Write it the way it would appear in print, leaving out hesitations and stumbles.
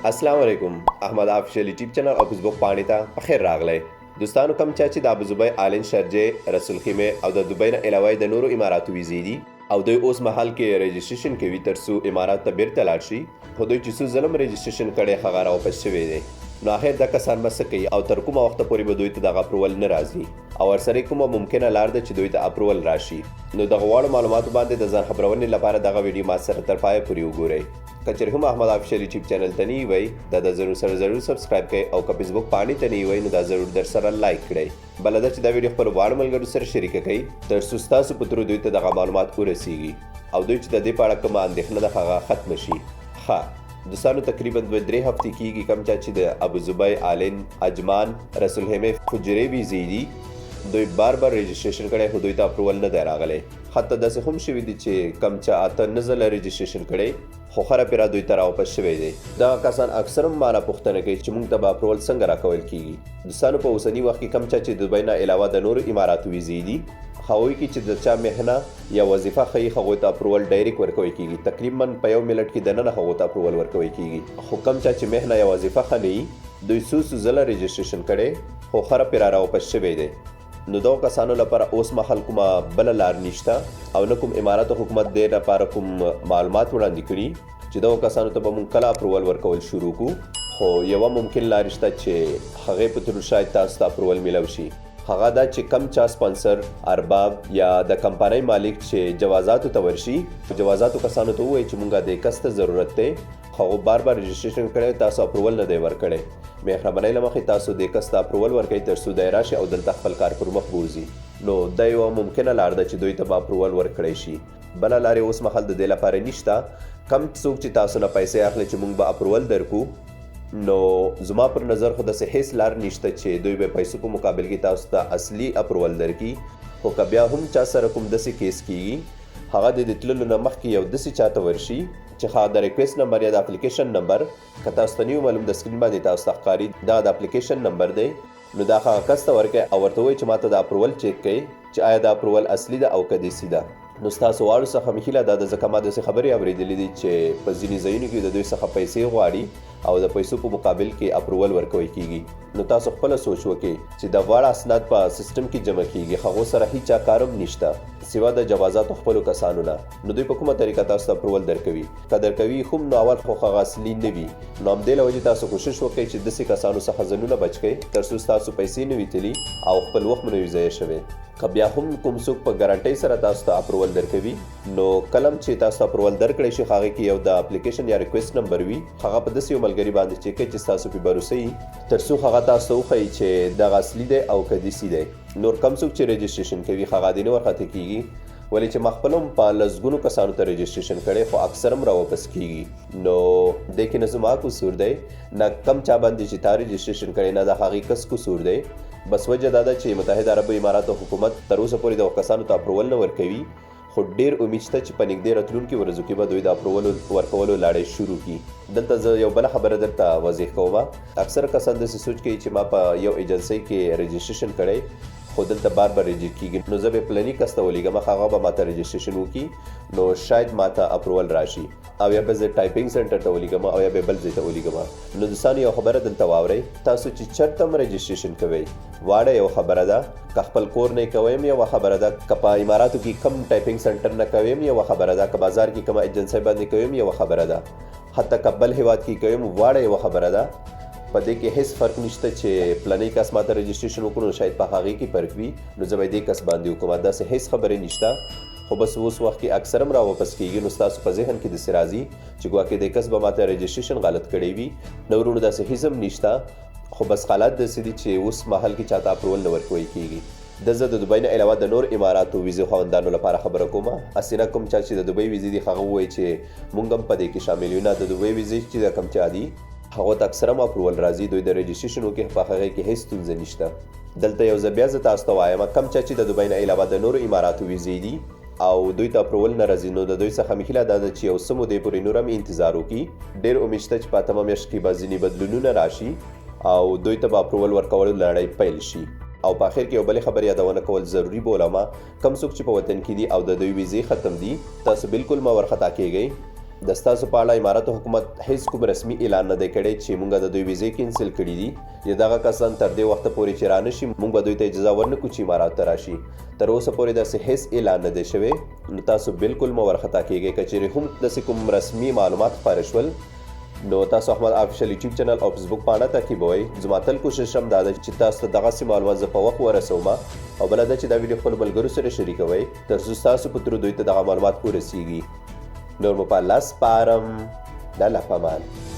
अस्सलाम वालेकुम Ahmad official YouTube channel और फेसबुक पाणी ته بخیر راغلی دوستانو کم چې د ابوظبي آلین شارجې رسول خیمه او د دوبۍ نه علاوه د نورو اماراتو ویزې دي او دوی اوس مهال کې رجسټریشن کوي تر څو امارات ته بیرته لاړ شي خو دوی چې څو ظلم رجسټریشن کړي هغه راواپس شوی دی نو اخر د کسان مس کوي او تر کومه وخت پورې به دوی ته دغه اپروول نه راځي او ورسره کومه ممکنه لار ده چې دوی ته اپروول راشي نو د غواړو معلوماتو باندې د ځان خبرونې لپاره دغه ویډیو ما سره تر پای پورې وګورئ کچره هم احمد افشل یوټیوب چینل ته نه وي دا ضرور سبسکرایب کړئ او که فیسبوک پاڼې ته نه وي نو دا ضرور در سره لایک کړئ بل دا چې دا ویډیو خپل وړ ملګرو سره شریک کړئ تر څو تاسو په تر دوی ته دغه معلومات ورسیږي او دوی چې د دې په اړه کومه اندېښنه ده هغه ختم شي ښه دوستانو تقریبا 2-3 هفتې کېږي کوم چې د ابوظبي آلین اجمان رسول خیمه فجرې ویزې دي دوی بار رجسټریشن کړي خو دوی ته اپروول نه دی راغلی حتی داسې هم شوي دي چې کم چې اته نزله رجسټریشن کړي خو خره پیرا دوی ته راواپس شوی دی دغه کسان اکثر هم مانه پوښتنه کوي چې موږ ته به اپروول څنګه راکول کیږي دوستانو په اوسني وخت کې کم چې دوبۍ نه علاوه د نورو اماراتو ویزې دي هغوی کې چې د چا مهنه یا وظیفه ښیي هغوی ته اپروول ډایرکټ ورکوی کیږي تقریبا په یو منټ کې دننه هغوی ته اپروول ورکوی کیږي خو کم چې مهنه یا وظیفه ښه نه وي دوی څو ځله رجسټریشن کړي خو خره پیرا راواپس شوی دی نو دغو کسانو لپاره اوس مهال کومه بله لار نشته او نه کوم امارات حکومت دې لپاره کوم معلومات وړاندې کړي چې دغو کسانو ته به موږ کله اپروول ورکول شروع کړو خو یوه ممکن لار شته چې هغې په تر شاید تاسو ته اپروول میلو شي هغه دا چې کم چا سپانسر ارباب یا د کمپنۍ مالک چې جوازاتو ته ورشي جوازاتو کسانو ته ووایي چې موږ د کس ته ضرورت دی هغو بار رجسټریشن کړی تاسو اپروول نه دی ورکړی مهربانۍ له مخې تاسو د کس ته اپروول ورکوئ تر څو دی راشي او دلته خپل کار پر مخ بوځي نو دا یوه ممکنه لار ده چې دوی ته به اپروول ورکړی شي بله لارې اوس مهال د دې لپاره نشته کم څوک چې تاسو نه پیسې اخلي چې موږ به اپروول درکو نو زما پر نظر خو داسې هیڅ لار نشته چې دوی به پیسو په مقابل کې تاسو ته اصلي اپروول درکړي خو که بیا هم چا سره کوم داسې کیس کیږي هغه د تللو نه مخکې یو داسې چاته ورشي چې هغه د ریکویسټ نمبر یا د اپلیکیشن نمبر که تاسو ته نه معلوم د سکرین باندې تاسو ته ښکاري دا د اپلیکیشن نمبر دی نو دا هغه کس ته ورکړئ او ورته ووایي چې ماته د اپروول چیک کړئ چې آیا د اپروول اصلي ده او که دیسي ده نو ستاسو واړو څخه مې هیله دا ده ځکه ما داسې خبرې اورېدلې دي چې په ځینې ځایونو کې د دوی څخه پیسې غواړي او د پیسو په مقابل کې اپروول ورکوی کیږي نو تاسو خپله سوچ وکړئ چې د واړه اسناد په سیستم کې جمع کیږي هغو سره هیچا کار هم نشته سوا د جوازاتو خپلو کسانو نه نو دوی په کومه طریقه تاسو ته اپروول درکوي که درکوي هم نو اول خو هغه اصلي نه وي نو همدې له وجې تاسو کوشش وکړئ چې داسې کسانو څخه ځانونه بچ کړئ تر څو ستاسو پیسې نه وي تلي او خپل وخت مو نه وي ضایع شوی که بیا هم کوم څوک په ګارانټۍ سره تاسو ته اپروول درکوي نو کلم چې تاسو اپروول درکړی شي هغې کې یو د اپلیکیشن یا ریکویسټ نمبر وي هغه په داسې یو ملګري باندې چیک کړئ چې ستاسو پې بروسه وي تر څو هغه تاسو ته وښیي چې دغه اصلي دی او که دیسي دی نور کم څوک چې رجسټریشن کوي هغه دې نه ورخطا کیږي ولې چې ما خپل هم په لسګونو کسانو ته رجسټریشن کړی خو اکثر هم راواپس کیږي نو دې کې نه زما قصور دی نه کم چا باندې چې تا رجسټریشن کړی نه د هغې کس قصور دی بس وجه دا ده چې متحده عربو اماراتو حکومت تر اوسه پورې دغو کسانو ته اپروول نه ورکوي خو ډیر امید شته چې په نږدې راتلونکي ورځو کې به دوی د اپروول ورکولو لاړې شروع کړي دلته زه یو بله خبره درته واضح کوم اکثر کسان داسې سوچ کوي چې ما په یو ایجنسۍ کې رجسټریشن کړی خو دلته بار رجسټر کیږي نو زه به پلاني کس ته ولیږم هغه به ماته رجسټریشن وکړي نو شاید ماته اپروول راشي او یا به زه ټایپینګ سنټر ته ولیږم او یا به بل ځای ته ولیږم نو دوستانو یو خبره دلته واورئ تاسو چې چېرته هم رجسټریشن کوئ واړه یو خبره ده که خپل کور نه کوئ یوه خبره ده که په اماراتو کې کم ټایپینګ سنټر نه کوئ یوه خبره ده که بازار کې کومه ایجنسۍ باندې کوئ یوه خبره ده حتی که بل هیواد کې کوئ واړه یوه خبره ده په دې کې هیڅ فرق نشته چې پلاني کس ماته رجسټریشن وکړو شاید په هغې کې فرق وي نو زه به دې کس باندې وکړم داسې هیڅ خبرې نشته خو بس اوس وخت کې اکثر هم راواپس کیږي نو ستاسو په ذهن کې داسې راځي چې ګواکې دې کس به ماته رجسټریشن غلط کړی وي نو ورونو داسې هیڅ هم نشته خو بس حالات داسې دي چې اوس مهال کې چاته اپروول نه ورکوی کیږي زه د دوبۍ نه علاوه د نور اماراتو ویزې خاوندانو لپاره خبره کوم هسې نه کوم چا چې د دوبۍ ویزې دي هغه ووایي چې موږ هم په دې کې شامل یو نه د دوبۍ ویزې چې د کوم چا دي هغو ته اکثر هم اپروول راځي دوی د رجسټریشن وکړي په هغې کې هیڅ ستونزه نشته دلته یو ځل بیا زه تاسو ته وایم کم چا چې د دوبۍ نه علاوه د نورو اماراتو ویزې دي او دوی ته اپروول نه راځي نو د دوی څخه مې هیله دا ده چې یو څه مودې پورې نور هم انتظار وکړي ډېر امید شته چې په اتمه میاشت کې به ځینې بدلونونه راشي او دوی ته به اپروول ورکولو لړۍ پیل شي او په اخر کې یو بلې خبرې یادونه کول ضروري بولم کم څوک چې په وطن کې دي او د دوی ویزې ختم دي تاسو بالکل مه ورخطا کیږئ د ستاسو په اړه اماراتو حکومت هیڅ کوم رسمي اعلان نه دی کړی چې موږ د دوی ویزې کینسل کړي دي یا دغه کسان تر دې وخته پورې چې رانشي موږ به دوی ته اجازه ورنکړو چې اماراتو ته راشي. تر اوسه پورې داسې هیڅ اعلان نه دی شوی، نو تاسو بالکل مه ورخطا کیږئ. که چیرې هم داسې کوم رسمي معلومات خپاره شول نو تاسو احمد آفیشل یوټیوب چینل او فیسبوک پاڼه تعقیبوئ. زما تل کوشش هم دا ده چې تاسو ته دغسې معلومات زه په وخت ورسوم، او بله دا چې دا ویډیو خپلو ملګرو سره شریکوئ تر څو ستاسو په ترو دوی ته دغه معلومات ورسیږي. نور مو په الله سپارم. د الله په امان.